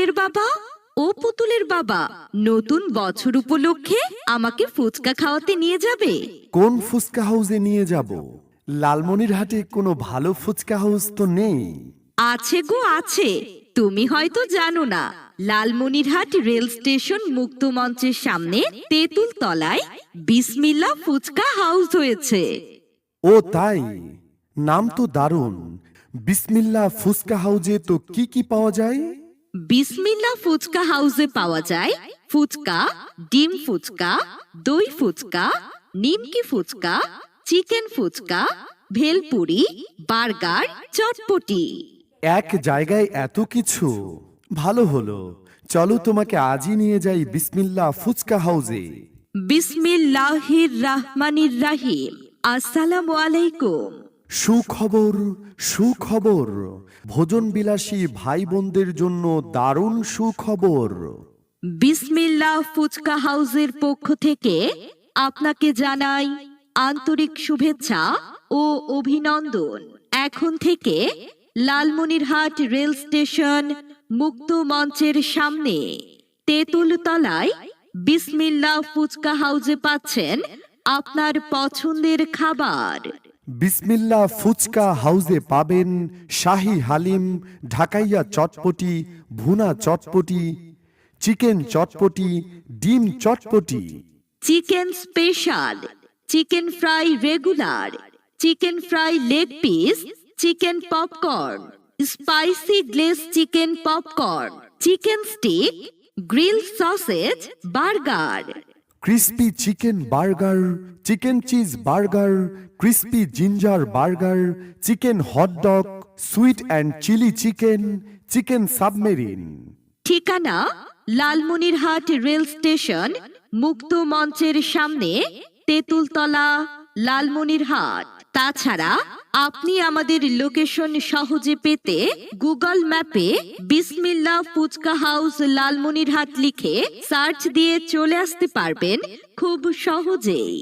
পুতুলের বাবা, ও পুতুলের বাবা, নতুন বছর উপলক্ষে আমাকে ফুচকা খাওয়াতে নিয়ে যাবে? কোন ফুচকা হাউসে নিয়ে যাব? লালমনিরহাটে কোনো ভালো ফুচকা হাউস তো নেই। আছে গো আছে, তুমি হয়তো জানো না। লালমনিরহাট রেল স্টেশন মুক্ত মঞ্চের সামনে তেঁতুল তলায় বিসমিল্লাহ ফুচকা হাউস হয়েছে। ও তাই, নাম তো দারুণ। বিসমিল্লাহ ফুচকা হাউসে তো কি কি পাওয়া যায়? বিসমিল্লাহ ফুচকা হাউসে পাওয়া যায় ফুচকা, ডিম ফুচকা, দই ফুচকা, নিমকি ফুচকা, চিকেন ফুচকা, ভেলপুরি, বার্গার, চটপটি। এক জায়গায় এত কিছু, ভালো হলো। চলো তোমাকে আজই নিয়ে যাই বিসমিল্লাহ ফুচকা হাউসে। বিসমিল্লাহির রহমানির রহিম। আসসালামু আলাইকুম। সুখবর, সুখবর, ভোজন বিলাসী ভাই বোনদের জন্য দারুণ সুখবর। বিসমিল্লাহ ফুচকা হাউসের পক্ষ থেকে আপনাকে জানাই আন্তরিক শুভেচ্ছা ও অভিনন্দন। এখন থেকে লালমনিরহাট রেল স্টেশন মুক্ত মঞ্চের সামনে তেঁতুল তলায় বিসমিল্লাহ ফুচকা হাউসে পাচ্ছেন আপনার পছন্দের খাবার। বিসমিল্লাহ ফুচকা হাউসে পাবেন শাহী হালিম, ঢাকাইয়া চটপটি, ভুনা চটপটি, চিকেন চটপটি, ডিম chotpoti, chicken special, chicken fry regular, chicken fry leg piece, chicken popcorn, spicy glaze chicken popcorn, chicken stick, grill sausage, burger, crispy chicken burger, chicken cheese burger, crispy ginger burger, chicken hot dog, sweet and chilli chicken, chicken submarine. ঠিকানা Lalmonirhat rail station মুক্ত মঞ্চের সামনে তেঁতুলতলা, লালমনিরহাট। তাছাড়া আপনি আমাদের location সহজে পেতে Google ম্যাপে বিসমিল্লাহ ফুচকা হাউস লালমনিরহাট লিখে সার্চ দিয়ে চলে আসতে পারবেন খুব সহজেই।